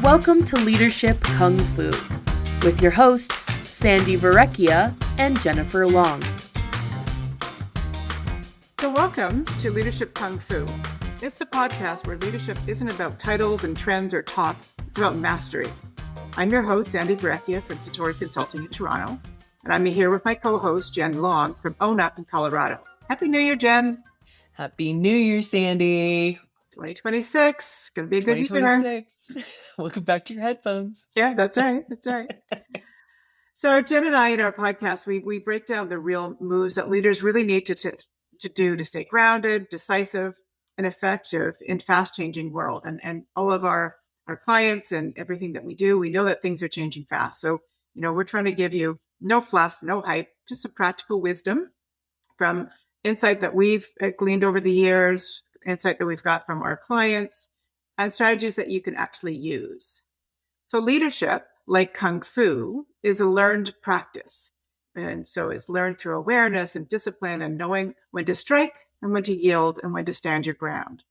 Welcome to Leadership Kung Fu with your hosts, Sandi and Jennifer Long. So welcome to Leadership Kung Fu. It's the podcast where leadership isn't about titles and trends or talk, it's about mastery. I'm your host, Sandi from Satori Consulting in Toronto, and I'm here with my co-host, Jen Long from Own Up in Colorado. Happy New Year, Jen. Happy New Year, Sandi. 2026. Gonna be a good 2026. Year. Welcome back to your headphones. Yeah, that's right. That's right. So Jen and I in our podcast, we break down the real moves that leaders really need to do to stay grounded, decisive, and effective in fast-changing world. And all of our clients and everything that we do, we know that things are changing fast. So, we're trying to give you no fluff, no hype, just some practical wisdom from insight that we've gleaned over the years, insight that we've got from our clients, and strategies that you can actually use. So leadership, like Kung Fu, is a learned practice. And so it's learned through awareness and discipline and knowing when to strike and when to yield and when to stand your ground.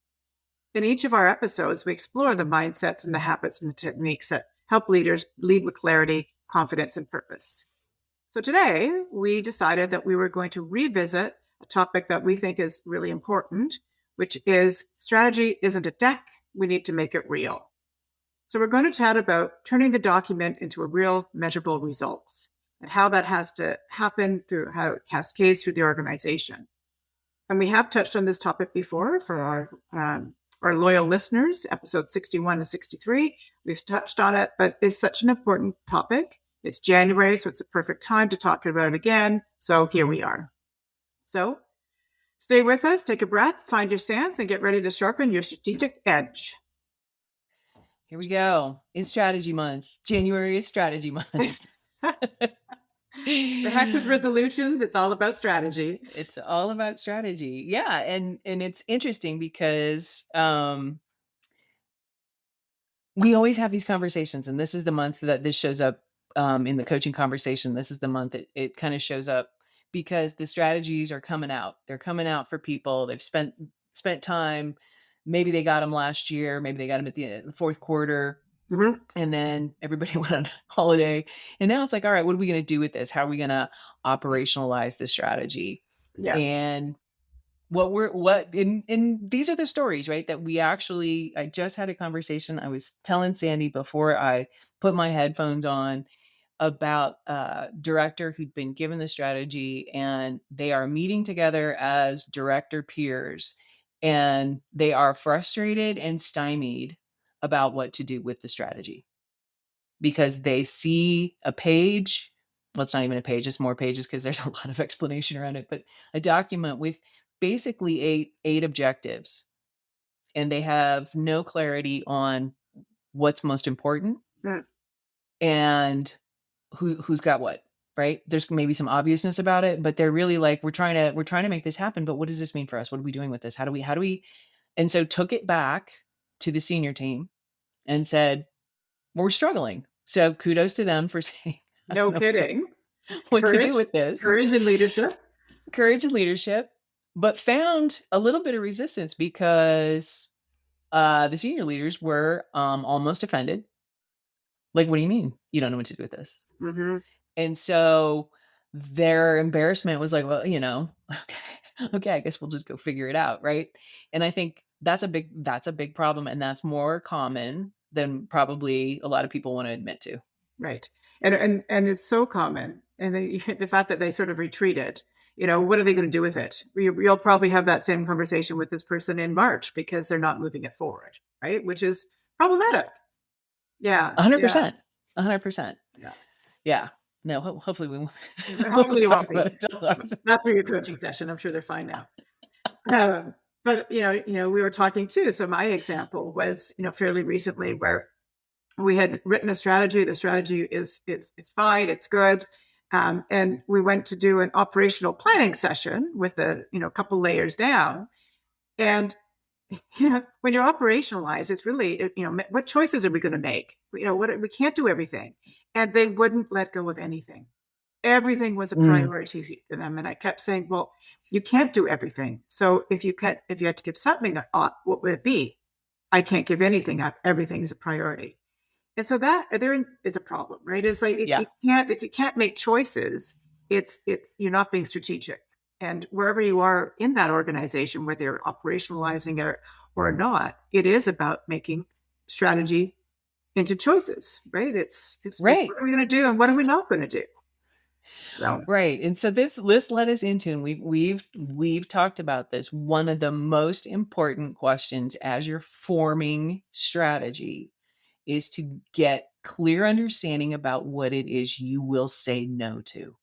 In each of our episodes, we explore the mindsets and the habits and the techniques that help leaders lead with clarity, confidence, and purpose. So today, we decided that we were going to revisit a topic that we think is really important, which is strategy isn't a deck, we need to make it real. So we're going to chat about turning the document into a real measurable results and how that has to happen through how it cascades through the organization. And we have touched on this topic before for our loyal listeners, episode 61 and 63. We've touched on it, but it's such an important topic. It's January, so it's a perfect time to talk about it again. So here we are. So stay with us, take a breath, find your stance, and get ready to sharpen your strategic edge. Here we go. It's strategy month. January is strategy month. The heck with resolutions. It's all about strategy. It's all about strategy. Yeah. And it's interesting because we always have these conversations, and this is the month that this shows up in the coaching conversation. This is the month it kind of shows up because the strategies are coming out. They're coming out for people. They've spent time. Maybe they got them last year. Maybe they got them at the fourth quarter. Mm-hmm. And then everybody went on holiday. And now it's like, all right, what are we going to do with this? How are we going to operationalize this strategy? Yeah. And these are the stories, right? That I just had a conversation. I was telling Sandi before I put my headphones on about a director who'd been given the strategy, and they are meeting together as director peers, and they are frustrated and stymied about what to do with the strategy because they see a page. Well, it's not even a page, it's more pages because there's a lot of explanation around it, but a document with basically eight objectives, and they have no clarity on what's most important and who's got what, right? There's maybe some obviousness about it, but they're really like, we're trying to make this happen, but what does this mean for us? What are we doing with this? How do we, and so took it back to the senior team and said, we're struggling. So kudos to them for saying, no kidding, what to do with this. Courage and leadership, but found a little bit of resistance because the senior leaders were almost offended. Like, what do you mean you don't know what to do with this? Mm-hmm. And so their embarrassment was like, well, okay, I guess we'll just go figure it out, right? And I think that's a big problem, and that's more common than probably a lot of people want to admit to. Right. And it's so common. And the fact that they sort of retreated, what are they going to do with it? You'll probably have that same conversation with this person in March because they're not moving it forward, right? Which is problematic. Yeah. 100%. 100%. Yeah. Yeah. No, hopefully we won't. Hopefully you won't be. Not for your coaching session. I'm sure they're fine now. But, we were talking too. So my example was, fairly recently where we had written a strategy. The strategy is fine. It's good. And we went to do an operational planning session with a couple layers down. And, when you're operationalized, it's really, what choices are we going to make? We can't do everything. And they wouldn't let go of anything. Everything was a priority to them. And I kept saying, well, you can't do everything. So if you had to give something up, what would it be? I can't give anything up. Everything is a priority. And so that there is a problem, right? It's like Yeah. if you can't make choices, it's you're not being strategic. And wherever you are in that organization, whether you're operationalizing or not, it is about making strategy into choices, right? It's like, Right. what are we going to do and what are we not going to do? So Right. And so this list led us into, and we've talked about this. One of the most important questions as you're forming strategy is to get clear understanding about what it is you will say no to.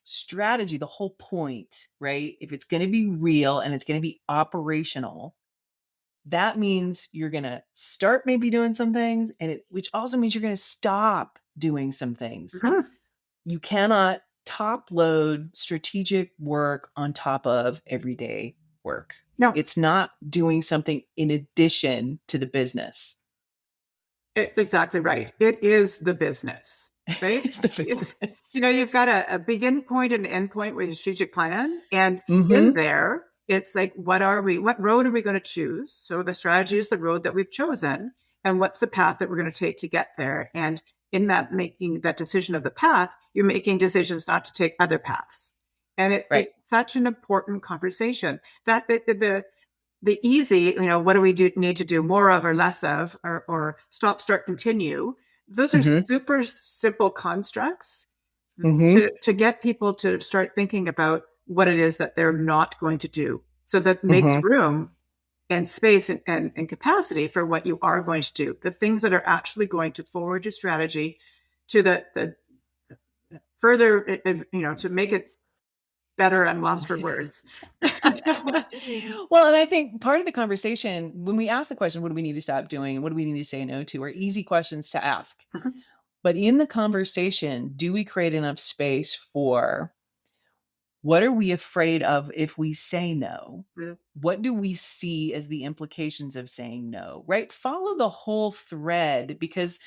Strategy, the whole point, right? If it's going to be real and it's going to be operational, that means you're going to start maybe doing some things, which also means you're going to stop doing some things. Mhm. You cannot top load strategic work on top of everyday work. No, It's not doing something in addition to the business. it's exactly right. It is the business, right? It's the business. You've got a begin point and end point with a strategic plan. And in Mm-hmm. there, it's like, what road are we going to choose? So the strategy is the road that we've chosen. And what's the path that we're going to take to get there? And in that, making that decision of the path, you're making decisions not to take other paths. And Right. it's such an important conversation that the easy, what do we need to do more of or less of, or stop, start, continue. Those are Mm-hmm. super simple constructs Mm-hmm. to get people to start thinking about what it is that they're not going to do. So that makes Mm-hmm. room and space and capacity for what you are going to do. The things that are actually going to forward your strategy to the further, to make it better and lost for words. Well, and I think part of the conversation, when we ask the question, what do we need to stop doing and what do we need to say no to, are easy questions to ask. But in the conversation, do we create enough space for what are we afraid of if we say no? Mhm. What do we see as the implications of saying no, right? Follow the whole thread, because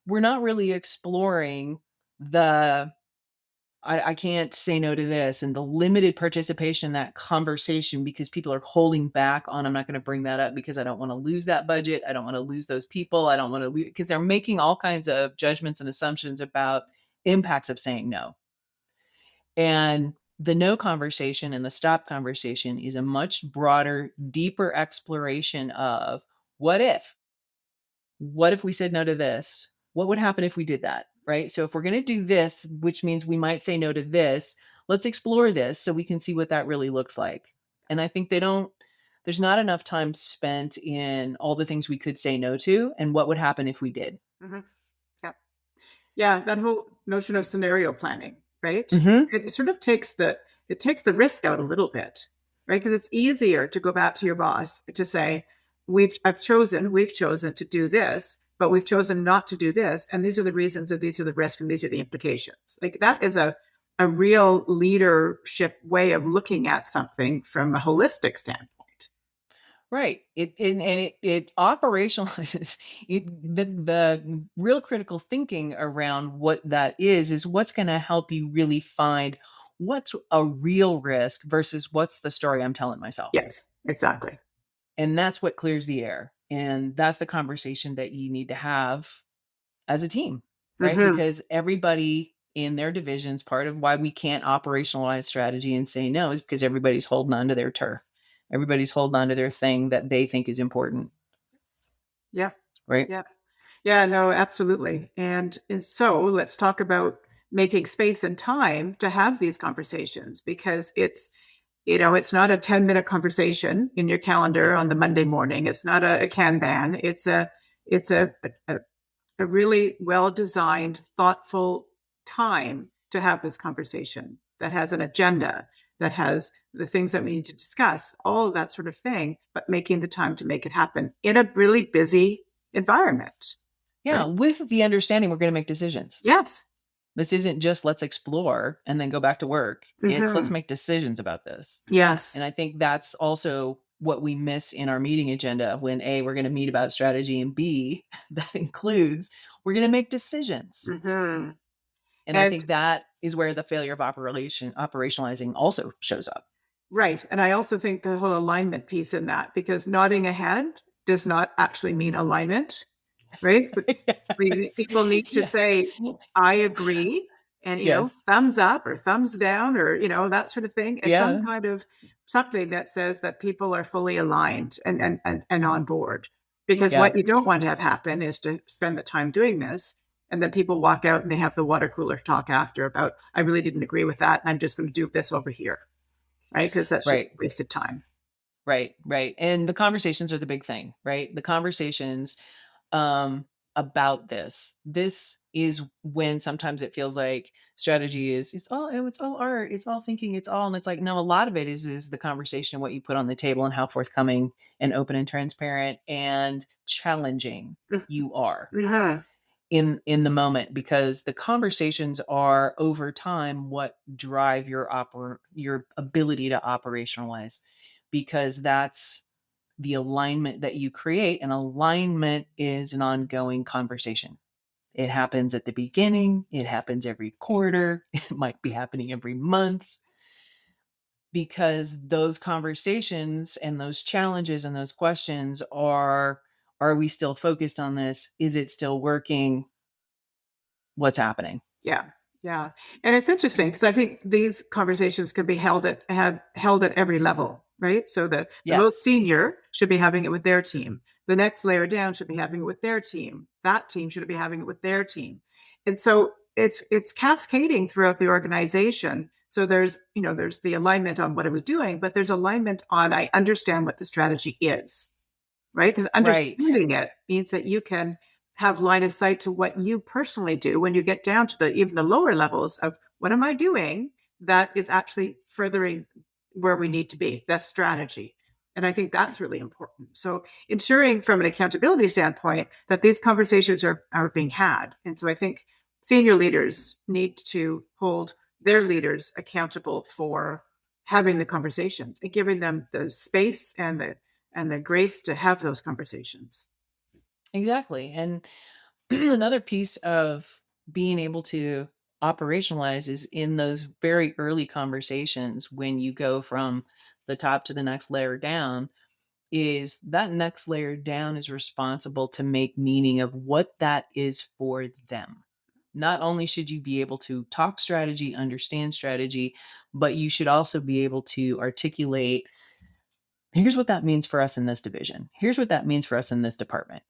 we're not really exploring the I can't say no to this and the limited participation in that conversation because people are holding back on, I'm not going to bring that up because I don't want to lose that budget. I don't want to lose those people. I don't want to lose, because they're making all kinds of judgments and assumptions about impacts of saying no. And the no conversation and the stop conversation is a much broader, deeper exploration of what if? What if we said no to this? What would happen if we did that? Right. So if we're going to do this, which means we might say no to this, let's explore this so we can see what that really looks like. And I think there's not enough time spent in all the things we could say no to and what would happen if we did. Mhm. Yeah. Yeah, that whole notion of scenario planning, right? Mm-hmm. It sort of takes the risk out a little bit, right? Because it's easier to go back to your boss to say, we've chosen to do this, but we've chosen not to do this, and these are the reasons, and these are the risks, and these are the implications. Like, that is a real leadership way of looking at something from a holistic standpoint. Right. It operationalizes the real critical thinking around what that is what's going to help you really find what's a real risk versus what's the story I'm telling myself. Yes, exactly. And that's what clears the air. And that's the conversation that you need to have as a team, right? Mm-hmm. Because everybody in their divisions, part of why we can't operationalize strategy and say no is because everybody's holding on to their turf. Everybody's holding on to their thing that they think is important. Yeah. Right. Yeah. Yeah, no, absolutely. And so let's talk about making space and time to have these conversations, because it's not a 10-minute conversation in your calendar on the Monday morning. It's not a Kanban. It's a really well-designed, thoughtful time to have this conversation that has an agenda, that has the things that we need to discuss, all of that sort of thing, but making the time to make it happen in a really busy environment. Yeah. Right? With the understanding we're going to make decisions. Yes. This isn't just let's explore and then go back to work. It's let's Mhm. make decisions about this. Yes. And I think that's also what we miss in our meeting agenda when A, we're going to meet about strategy, and B, that includes we're going to make decisions. Mhm. And I And think that is where the failure of operationalizing also shows up. right. And I also think the whole alignment piece in that, because nodding ahead does not actually mean alignment. right? But Yes. people need to Yes. say, I agree. And, Yes. thumbs up or thumbs down or, that sort of thing is some Yeah. kind of something that says that people are fully aligned and on board. Because Yeah. what you don't want to have happen is to spend the time doing this. And then people walk out and they have the water cooler talk after about, I really didn't agree with that. And I'm just going to do this over here. Right. Because that's just Right. wasted time. Right. Right. And the conversations are the big thing, right? The conversations um about this. This is when sometimes it feels like strategy is it's all art, it's all thinking, it's all, and it's like no, a lot of it is the conversation, what you put on the table and how forthcoming and open and transparent and challenging you are Uh-huh. in the moment, because the conversations are over time what drive your ability to operationalize, because that's the alignment that you create. And alignment is an ongoing conversation. It happens at the beginning, it happens every quarter, it might be happening every month, because those conversations and those challenges and those questions are we still focused on this? Is it still working? What's happening? Yeah. Yeah. And it's interesting because I think these conversations can be held at every level, right? So the most Yes. senior should be having it with their team. The next layer down should be having it with their team. That team should be having it with their team. And so it's cascading throughout the organization. So there's the alignment on what are we doing, but there's alignment on I understand what the strategy is, right? Because Right. understanding it means that you can have line of sight to what you personally do when you get down to even the lower levels of what am I doing that is actually furthering where we need to be. That's strategy. And I think that's really important. So ensuring from an accountability standpoint that these conversations are being had. And so I think senior leaders need to hold their leaders accountable for having the conversations and giving them the space and the grace to have those conversations. Exactly. And another piece of being able to operationalize is in those very early conversations when you go from the top to the next layer down, is that next layer down is responsible to make meaning of what that is for them. Not only should you be able to talk strategy, understand strategy, but you should also be able to articulate, here's what that means for us in this division. Here's what that means for us in this department,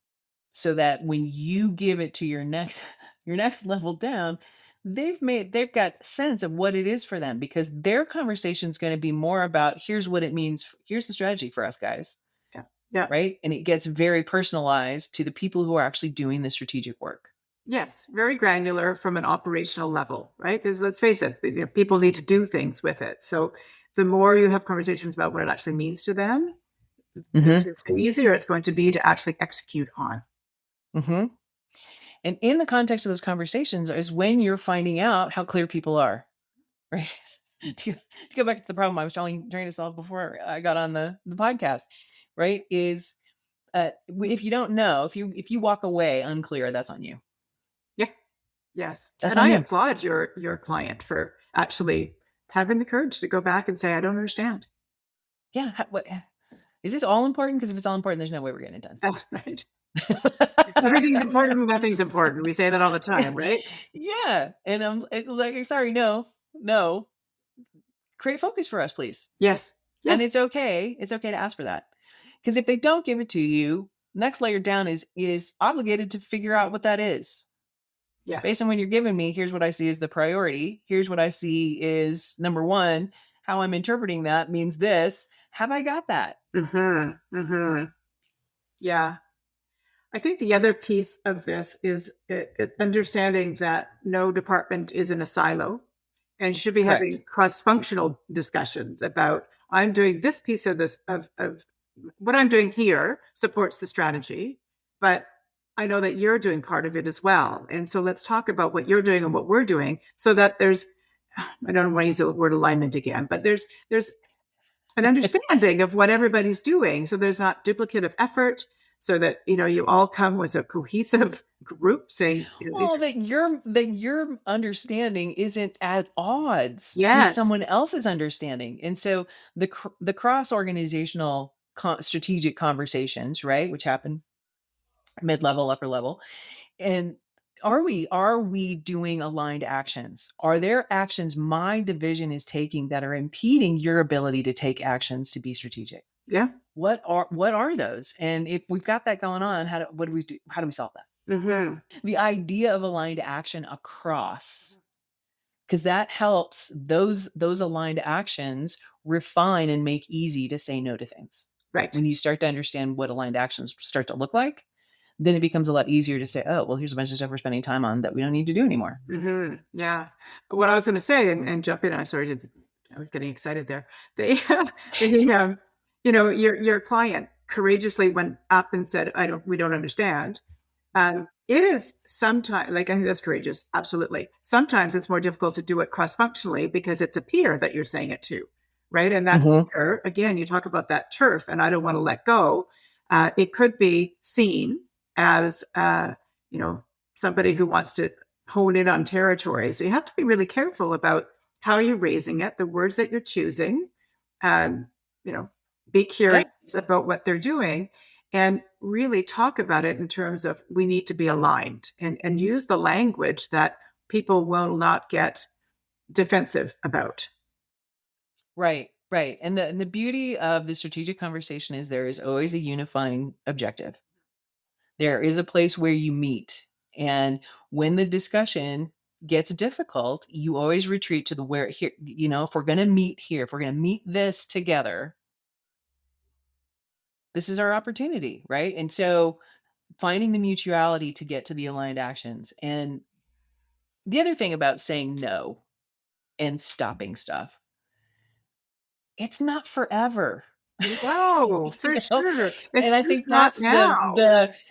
so that when you give it to your next your next level down, they've got sense of what it is for them, because their conversation is going to be more about here's what it means, here's the strategy for us guys, Yeah. Yeah. right? And it gets very personalized to the people who are actually doing the strategic work. Yes, very granular from an operational level, right? Because let's face it, people need to do things with it. So the more you have conversations about what it actually means to them, Mm-hmm. the easier it's going to be to actually execute on. Mm-hmm. And in the context of those conversations is when you're finding out how clear people are, right? To go back to the problem I was trying to solve before I got on the podcast, right? Is if you don't know, if you walk away unclear, that's on you. Yeah. Yes. That's And on I you. applaud your client for actually having the courage to go back and say, I don't understand. Yeah. What is this all important? Because if it's all important, there's no way we're getting it done. That's right. Everything's important, nothing's important. We say that all the time, right? Yeah. And it was like, sorry, no. Create focus for us, please. Yes. Yeah. And it's okay. It's okay to ask for that. Because if they don't give it to you, next layer down is obligated to figure out what that is. Yes. Based on what you're giving me, here's what I see as the priority. Here's what I see is number one. How I'm interpreting that means this. Have I got that? Mm-hmm. Mm-hmm. Yeah. I think the other piece of this is understanding that no department is in a silo and should be Correct. having cross-functional discussions about I'm doing this piece of this of what I'm doing here supports the strategy, but I know that you're doing part of it as well. And so let's talk about what you're doing and what we're doing so that there's I don't want to use the word alignment again, but there's an understanding of what everybody's doing. So there's not duplicative effort so that, you all come as a cohesive group saying, these Well, that your understanding isn't at odds with yes, someone else's understanding, and so the cross organizational strategic conversations, right, which happen mid-level, upper level. And are we doing aligned actions? Are there actions my division is taking that are impeding your ability to take actions to be strategic? Yeah. What are those? And if we've got that going on, what do we do? How do we solve that? Mm-hmm. The idea of aligned action across, because that helps those aligned actions refine and make easy to say no to things. Right. When you start to understand what aligned actions start to look like, then it becomes a lot easier to say, oh, well, here's a bunch of stuff we're spending time on that we don't need to do anymore. Mm-hmm. Yeah. What I was going to say, and jump in, I was getting excited there. They, your client courageously went up and said, we don't understand. It is sometimes, like, I think that's courageous. Absolutely. Sometimes it's more difficult to do it cross-functionally because it's a peer that you're saying it to, right? And that peer, again, you talk about that turf, and I don't want to let go. It could be seen as, somebody who wants to hone in on territory. So you have to be really careful about how you're raising it, the words that you're choosing, um, be curious about what they're doing, and really talk about it in terms of we need to be aligned, and use the language that people will not get defensive about. Right. And the beauty of the strategic conversation is there is always a unifying objective. There is a place where you meet. And when the discussion gets difficult, you always retreat to the where here, if we're going to meet here, if we're going to meet this together, this is our opportunity, right? And so finding the mutuality to get to the aligned actions. And the other thing about saying no and stopping stuff, it's not forever. No, for sure. And It's I just think not that's now.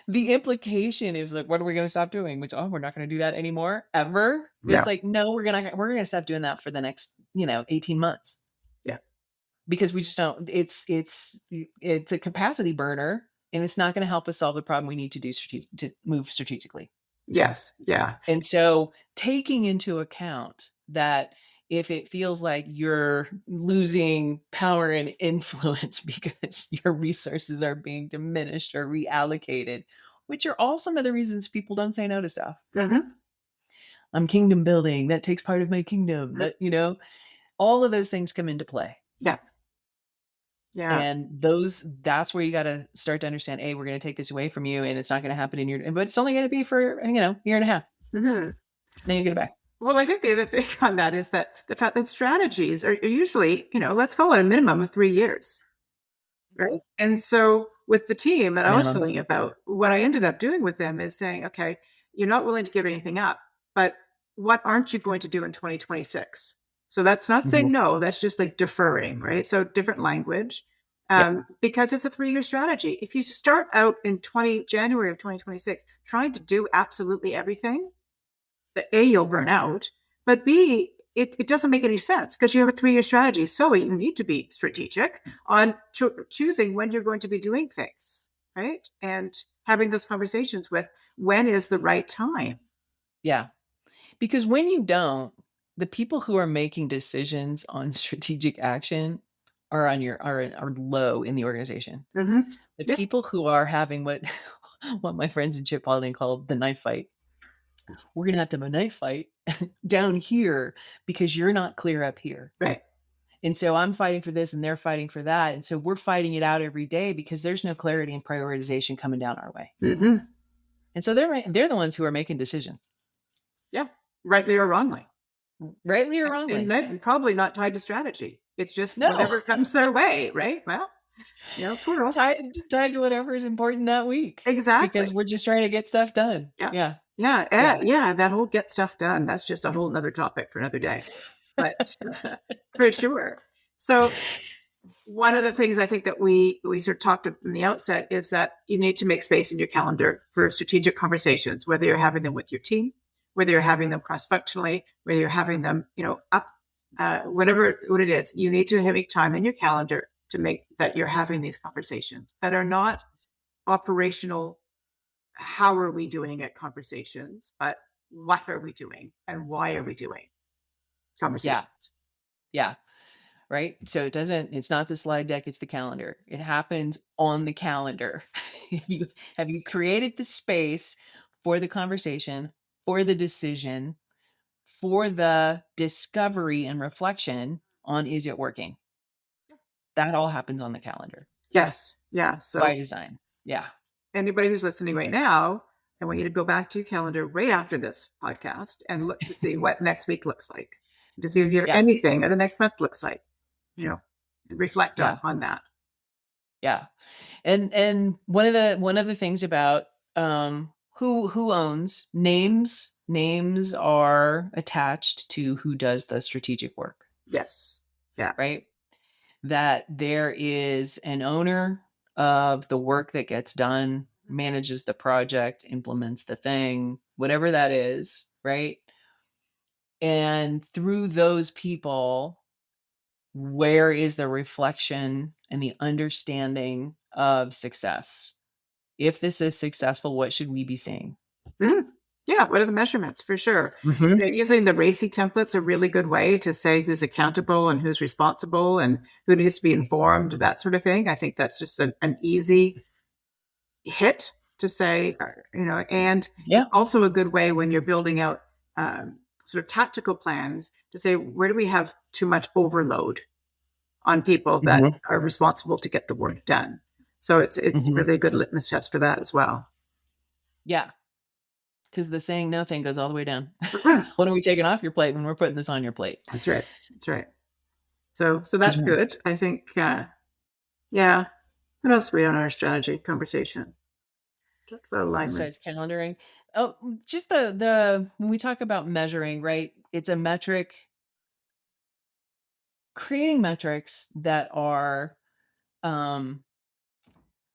the implication is like, what are we going to stop doing? Which, we're not going to do that anymore ever. Yeah. It's like, no, we're gonna stop doing that for the next 18 months. Yeah. Because we just don't. It's a capacity burner, and it's not going to help us solve the problem we need to do to move strategically. Yes. Yeah. And so taking into account that if it feels like you're losing power and influence because your resources are being diminished or reallocated, which are all some of the reasons people don't say no to stuff. Mm-hmm. I'm kingdom building. That takes part of my kingdom. That, all of those things come into play. Yeah. Yeah. And that's where you got to start to understand, we're going to take this away from you, and it's not going to happen but it's only going to be for, year and a half. Mm-hmm. Then you get it back. Well, I think the other thing on that is that the fact that strategies are usually, let's call it a minimum of 3 years. Right. And so with the team that I was telling you about, what I ended up doing with them is saying, okay, you're not willing to give anything up, but what aren't you going to do in 2026? So that's not saying no, that's just like deferring, right? So different language, because it's a 3-year strategy. If you start out in January of 2026, trying to do absolutely everything, A, you'll burn out, but B, it doesn't make any sense because you have a 3-year strategy. So you need to be strategic on choosing when you're going to be doing things, right? And having those conversations with when is the right time. Yeah. Because when you don't, the people who are making decisions on strategic action are low in the organization. Mm-hmm. The people who are having what my friends in shipbuilding call the knife fight. We're going to have to have a knife fight down here because you're not clear up here. Right. And so I'm fighting for this and they're fighting for that. And so we're fighting it out every day because there's no clarity and prioritization coming down our way. Mm-hmm. And so they're the ones who are making decisions. Yeah. Rightly or wrongly. Rightly or wrongly. And probably not tied to strategy. It's just whatever comes their way, right? Well, sort of. Tied to whatever is important that week. Exactly. Because we're just trying to get stuff done. Yeah. That whole get stuff done. That's just a whole nother topic for another day. But for sure. So one of the things I think that we sort of talked in the outset is that you need to make space in your calendar for strategic conversations, whether you're having them with your team, whether you're having them cross-functionally, whether you're having them, up, whatever what it is. You need to make time in your calendar to make that you're having these conversations that are not operational. How are we doing it conversations, but what are we doing and why are we doing conversations? Yeah. right? So it's not the slide deck, it's the calendar. It happens on the calendar. Have you created the space for the conversation, for the decision, for the discovery and reflection on, is it working? That all happens on the calendar Yes. Yeah. So by design. Yeah. anybody who's listening right now, I want you to go back to your calendar right after this podcast and look to see what next week looks like, to see if you have Yeah. anything or the next month looks like, and reflect Yeah. on that. Yeah. And one of the things about who owns names are attached to who does the strategic work, Yes. Yeah. right? That there is an owner of the work that gets done, manages the project, implements the thing, whatever that is, right? And through those people, where is the reflection and the understanding of success? If this is successful, what should we be seeing? Mhm. Yeah. What are the measurements for sure? Using the RACI template's a really good way to say who's accountable and who's responsible and who needs to be informed, that sort of thing. I think that's just an easy hit to say, and Yeah. it's also a good way when you're building out sort of tactical plans to say, where do we have too much overload on people that are responsible to get the work done? So it's really a good litmus test for that as well. Yeah. Because the saying no thing goes all the way down. What are we taking off your plate when we're putting this on your plate? That's right. That's right. So that's good. I think, yeah. What else are we on our strategy conversation? Talk about alignment. Besides calendaring. Oh, just the when we talk about measuring, right? It's a metric. Creating metrics that are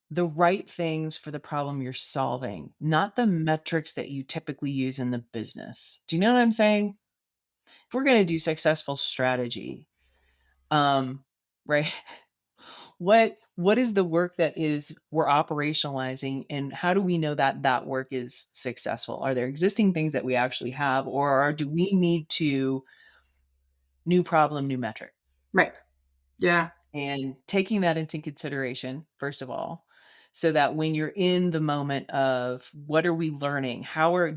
the right things for the problem you're solving, not the metrics that you typically use in the business. Do you know what I'm saying? If we're going to do successful strategy, right? What is the work that is we're operationalizing, and how do we know that that work is successful? Are there existing things that we actually have, or do we need to new problem, new metric? Right. Yeah. And taking that into consideration, first of all, so that when you're in the moment of what are we learning,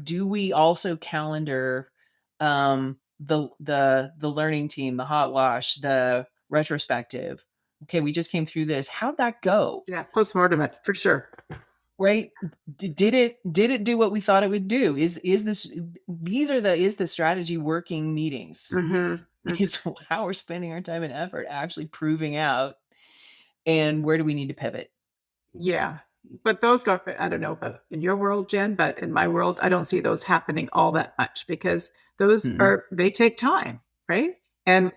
do we also calendar the learning team, the hot wash, the retrospective. Okay, we just came through this. How'd that go? Yeah, postmortem it for sure. Right? Did it do what we thought it would do? Is the strategy working meetings? Is how we're spending our time and effort actually proving out, and where do we need to pivot? Yeah. But those go, I don't know about in your world, Jen, but in my world, I don't see those happening all that much because those they take time, right? And,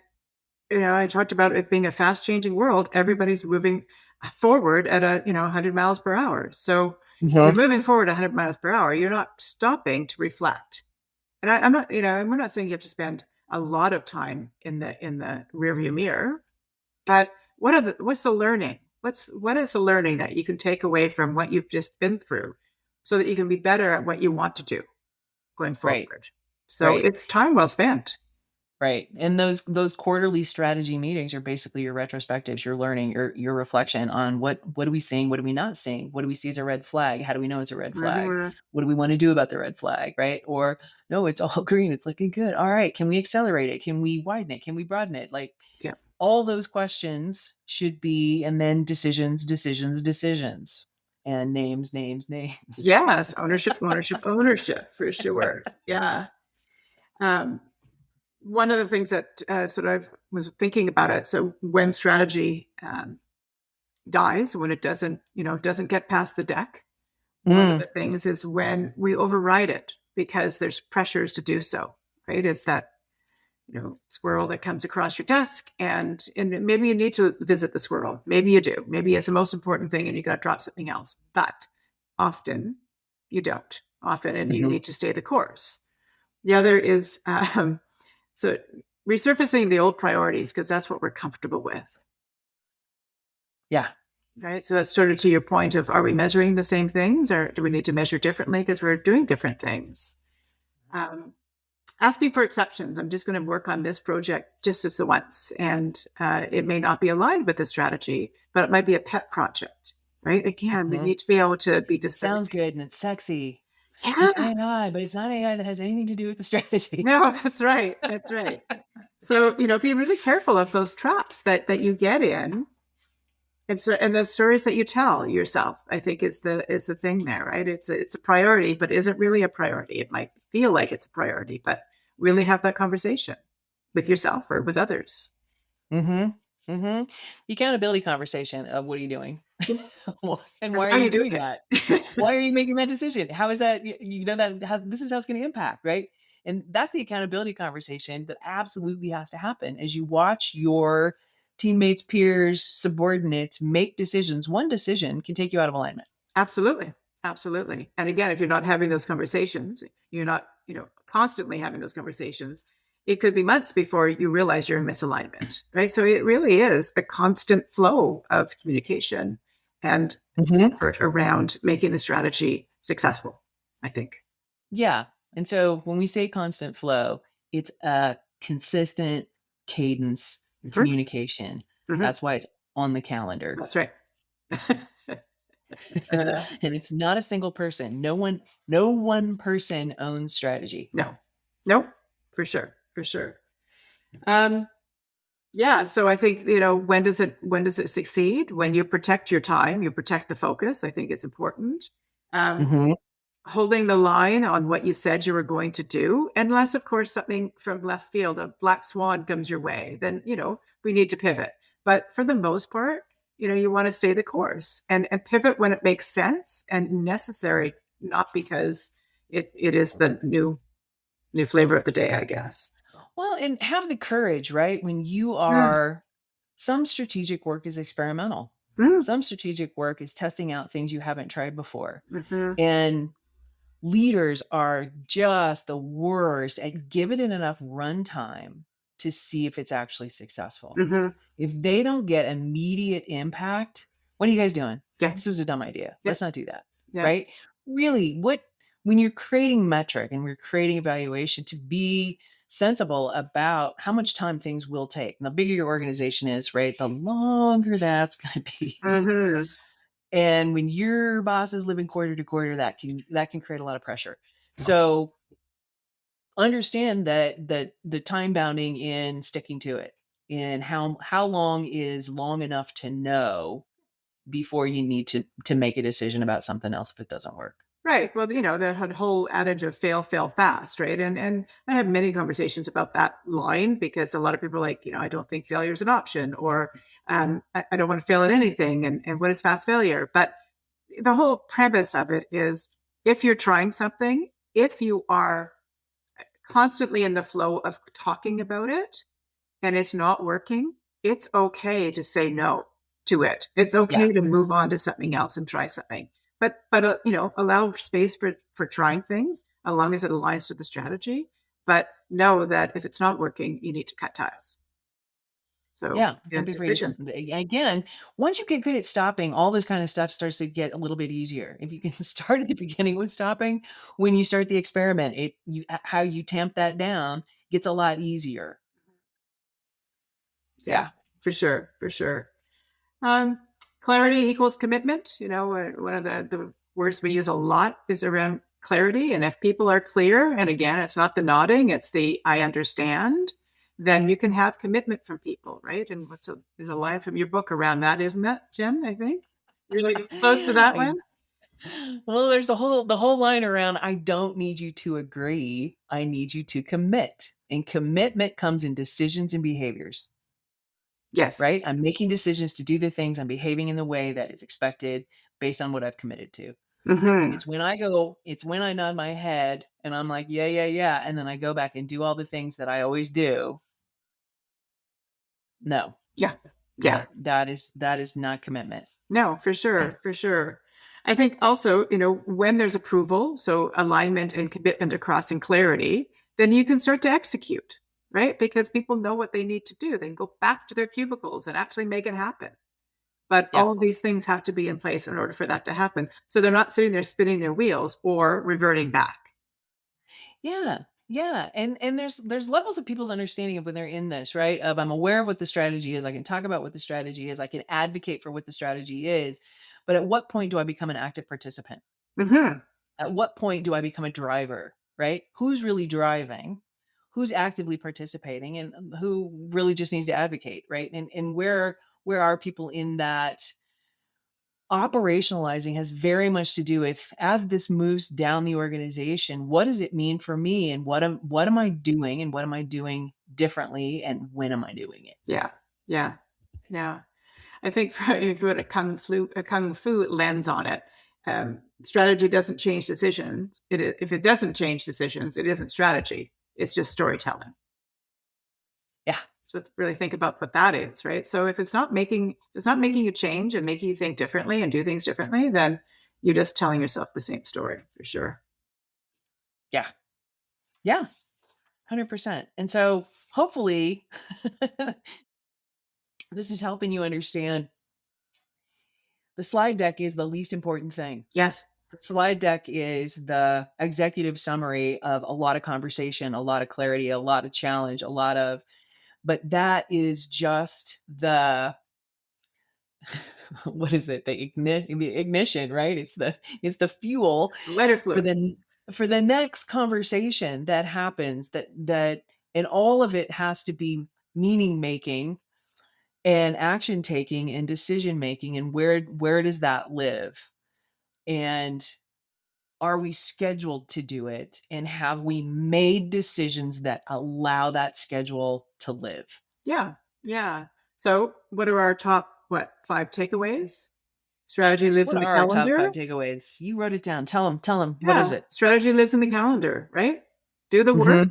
I talked about it being a fast changing world. Everybody's moving forward at 100 miles per hour. So you're moving forward 100 miles per hour. You're not stopping to reflect. And I'm not, and we're not saying you have to spend a lot of time in the rearview mirror, but what's the learning? What is the learning that you can take away from what you've just been through so that you can be better at what you want to do going forward? Right. So it's time well spent. Right. And those quarterly strategy meetings are basically your retrospectives, your learning, your reflection on what are we seeing, what are we not seeing, what do we see as a red flag, how do we know it's a red flag, what do we want to do about the red flag, right? Or no, it's all green, it's looking good. All right, can we accelerate it? Can we widen it? Can we broaden it? Like all those questions should be, and then decisions, and names. Yes, ownership for sure. Yeah. One of the things that sort of was thinking about it. So when strategy dies, when it doesn't get past the deck, one of the things is when we override it because there's pressures to do so. Right? It's that squirrel that comes across your desk, and maybe you need to visit the squirrel. Maybe you do. Maybe it's the most important thing, and you got to drop something else. But often you don't. Often, and you need to stay the course. The other is so resurfacing the old priorities because that's what we're comfortable with. Yeah. Right. So that's sort of to your point of, are we measuring the same things, or do we need to measure differently because we're doing different things? asking for exceptions. I'm just going to work on this project just this once. And it may not be aligned with the strategy, but it might be a pet project, right? Again, we need to be able to be discerning. Sounds good and it's sexy. Yeah. It's AI, but it's not AI that has anything to do with the strategy. No, that's right. That's right. So, be really careful of those traps that you get in. And so, and the stories that you tell yourself, I think is the thing there, right? It's a priority, but isn't really a priority. It might feel like it's a priority, but really have that conversation with yourself or with others. The accountability conversation of what are you doing? And why are you doing that? Why are you making that decision? How is that, this is how it's going to impact, right? And that's the accountability conversation that absolutely has to happen as you watch your teammates, peers, subordinates make decisions. One decision can take you out of alignment. Absolutely. Absolutely. And again, if you're not having those conversations, you're not, constantly having those conversations, it could be months before you realize you're in misalignment, right? So it really is a constant flow of communication and effort around making the strategy successful, I think. Yeah. And so when we say constant flow, it's a consistent cadence communication. That's why it's on the calendar. That's right. And it's not a single person. No one person owns strategy. No, for sure. Yeah. So I think, when does it succeed? When you protect your time, you protect the focus. I think it's important. Holding the line on what you said you were going to do, unless, of course, something from left field, a black swan comes your way, then, we need to pivot. But for the most part, you want to stay the course and pivot when it makes sense and necessary, not because it is the new flavor of the day, I guess. Well, and have the courage, right? When you are, some strategic work is experimental. Some strategic work is testing out things you haven't tried before. And leaders are just the worst at giving it enough runtime to see if it's actually successful. If they don't get immediate impact, what are you guys doing? This was a dumb idea. Let's not do that. Right? Really, when you're creating metric and we're creating evaluation, to be sensible about how much time things will take. And the bigger your organization is, right, the longer that's going to be. And when your boss is living quarter to quarter, that can create a lot of pressure. So understand that the time bounding in sticking to it, and how long is long enough to know before you need to make a decision about something else if it doesn't work. Right. Well, the whole adage of fail fast, right? And I have many conversations about that line, because a lot of people are like, I don't think failure is an option, or I don't want to fail at anything. And what is fast failure? But the whole premise of it is, if you're trying something, if you are constantly in the flow of talking about it and it's not working, it's okay to say no to it. It's okay to move on to something else and try something. But allow space for trying things, as long as it aligns to the strategy. But know that if it's not working, you need to cut ties. So don't be afraid. Again, once you get good at stopping, all this kind of stuff starts to get a little bit easier. If you can start at the beginning with stopping, when you start the experiment, how you tamp that down gets a lot easier. Yeah, for sure. Clarity equals commitment. One of the words we use a lot is around clarity. And if people are clear, and again, it's not the nodding, it's the I understand, then you can have commitment from people, right? And there's a line from your book around that, isn't that, Jen? I think really close to that one. Well, there's the whole line around, I don't need you to agree, I need you to commit. And commitment comes in decisions and behaviors. Yes. Right? I'm making decisions to do the things, I'm behaving in the way that is expected based on what I've committed to. It's when I nod my head and I'm like, yeah. And then I go back and do all the things that I always do. No. Yeah. That is not commitment. No, for sure. I think also, when there's approval, so alignment and commitment across in clarity, then you can start to execute, right? Because people know what they need to do. They can go back to their cubicles and actually make it happen. But all of these things have to be in place in order for that to happen. So they're not sitting there spinning their wheels or reverting back. Yeah. Yeah. And there's levels of people's understanding of when they're in this, right? Of I'm aware of what the strategy is. I can talk about what the strategy is. I can advocate for what the strategy is. But at what point do I become an active participant? Mm-hmm. At what point do I become a driver, right? Who's really driving? Who's actively participating and who really just needs to advocate, right? And where are people in that? Operationalizing has very much to do with, as this moves down the organization, what does it mean for me, and what am I doing, and what am I doing differently, and when am I doing it? Yeah. Yeah. Yeah. I think if you put a kung fu lens on it, strategy doesn't change decisions. If it doesn't change decisions, it isn't strategy. It's just storytelling. Yeah. So really think about what that is, right? So if it's not making you change and making you think differently and do things differently, then you're just telling yourself the same story for sure. Yeah. Yeah. 100%. And so hopefully this is helping you understand the slide deck is the least important thing. Yes. The slide deck is the executive summary of a lot of conversation, a lot of clarity, a lot of challenge, but that is just the what is it? The ignition, right? It's the fuel Let it for flow. the next conversation that happens, and all of it has to be meaning making and action taking and decision making, and where does that live? And are we scheduled to do it? And have we made decisions that allow that schedule to live? Yeah. Yeah. So what are our top, 5 takeaways? Strategy lives What in the are our top calendar. 5 takeaways? You wrote it down. Tell them. What is Yeah. it? Strategy lives in the calendar, right? Do the work,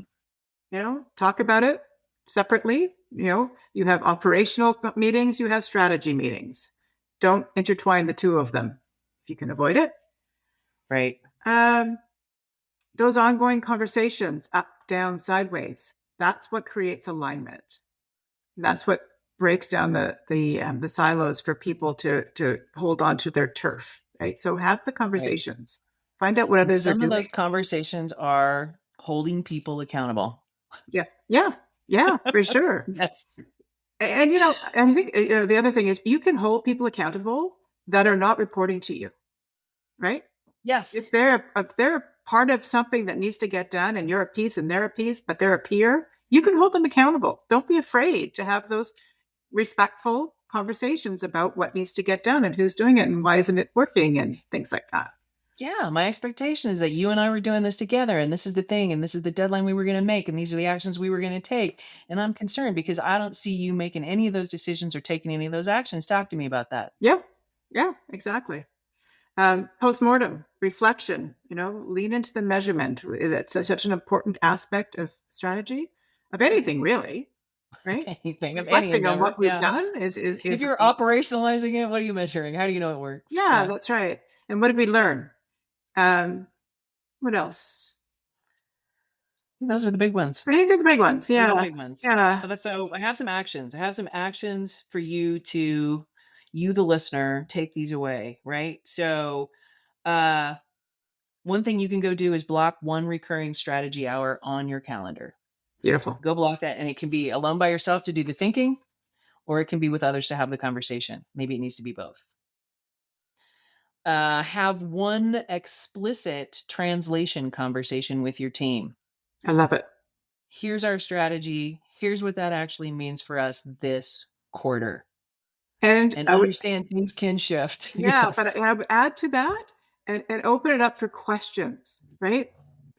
Mm-hmm. talk about it separately. You have operational meetings, you have strategy meetings. Don't intertwine the two of them if you can avoid it. Right. Those ongoing conversations, up, down, sideways, that's what creates alignment. That's what breaks down the silos for people to hold on to their turf, right? So have the Right. conversations, find out what And others are some of doing. those conversations are holding people accountable. Yeah, yeah, yeah, for sure. Yes. And I think the other thing is you can hold people accountable that are not reporting to you, right? If Yes. they're part of something that needs to get done, and you're a piece and they're a piece, but they're a peer, you can hold them accountable. Don't be afraid to have those respectful conversations about what needs to get done and who's doing it and why isn't it working and things like that. Yeah. My expectation is that you and I were doing this together, and this is the thing, and this is the deadline we were going to make, and these are the actions we were going to take. And I'm concerned because I don't see you making any of those decisions or taking any of those actions. Talk to me about that. Yeah, yeah, exactly. Postmortem reflection, lean into the measurement. That's such an important aspect of strategy, of anything really, right? Anything of any Reflecting on endeavor. what we've Yeah. done is If you're operationalizing it, what are you measuring? How do you know it works? yeah, Yeah. that's right. And what did we learn? What else? Those are the big ones. I think they're the big ones. Those are the Yeah, big ones. yeah, So I have some actions. I have some actions for you, the listener, take these away, right? So, uh, one thing you can go do is block one recurring strategy hour on your calendar. beautiful. Go block that. And it can be alone by yourself to do the thinking, or it can be with others to have the conversation. Maybe it needs to be both. Have one explicit translation conversation with your team. I love it. Here's our strategy. Here's what that actually means for us this quarter. And And I would, understand things can shift. yeah, Yes. but I would add to that and open it up for questions, right?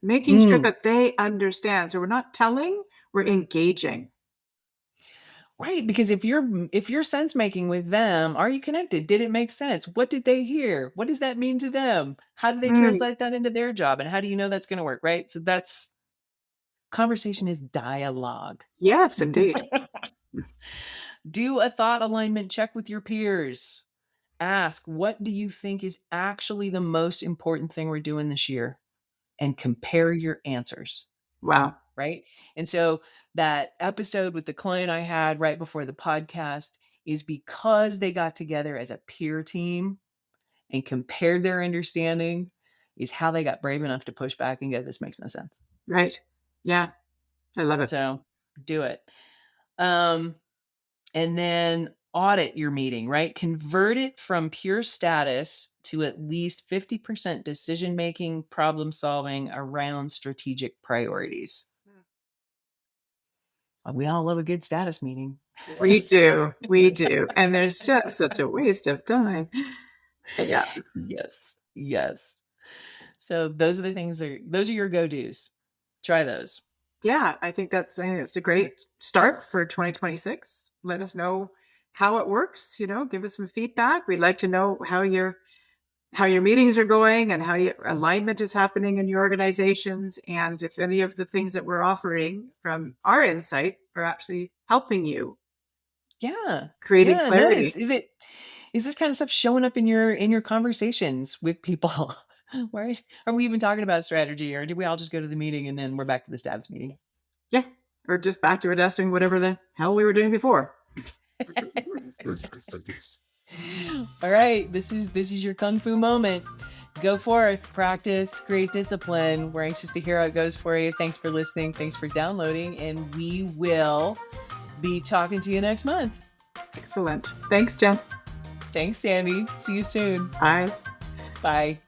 Making sure Mm, that they understand. So we're not telling, we're engaging. right. Because if you're sense making with them, are you connected? Did it make sense? What did they hear? What does that mean to them? How do they Mm, translate that into their job? And how do you know that's going to work? Right. So that's conversation is dialogue. yes, indeed. Do a thought alignment check with your peers. Ask, what do you think is actually the most important thing we're doing this year? And compare your answers. Wow. Right. And so that episode with the client I had right before the podcast is because they got together as a peer team and compared their understanding, is how they got brave enough to push back and go, this makes no sense. Right. Yeah. I love it. So do it. And then audit your meeting, right? Convert it from pure status to at least 50% decision making, problem solving around strategic priorities. We all love a good status meeting. We do. We do. And there's just such a waste of time. Yeah. Yes. Yes. So those are the things those are your go-dos. Try those. Yeah. I think it's a great start for 2026. Let us know how it works, give us some feedback. We'd like to know how your meetings are going and how your alignment is happening in your organizations. And if any of the things that we're offering from our insight are actually helping you. Yeah. Creating Yeah. clarity. Notice, is this kind of stuff showing up in your conversations with people? Right? Are we even talking about strategy, or did we all just go to the meeting and then we're back to the status meeting? Yeah. Or just back to adjusting whatever the hell we were doing before. All right. This is your kung fu moment. Go forth, practice, create discipline. We're anxious to hear how it goes for you. Thanks for listening. Thanks for downloading. And we will be talking to you next month. Excellent. Thanks, Jen. Thanks, Sandy. See you soon. Bye. Bye.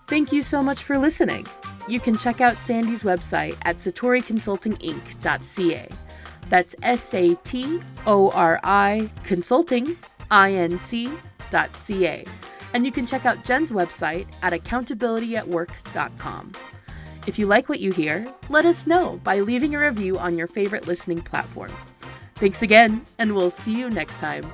Thank you so much for listening. You can check out Sandy's website at satoriconsultinginc.ca. That's SATORI Consulting, INC.ca. And you can check out Jen's website at accountabilityatwork.com. If you like what you hear, let us know by leaving a review on your favorite listening platform. Thanks again, and we'll see you next time.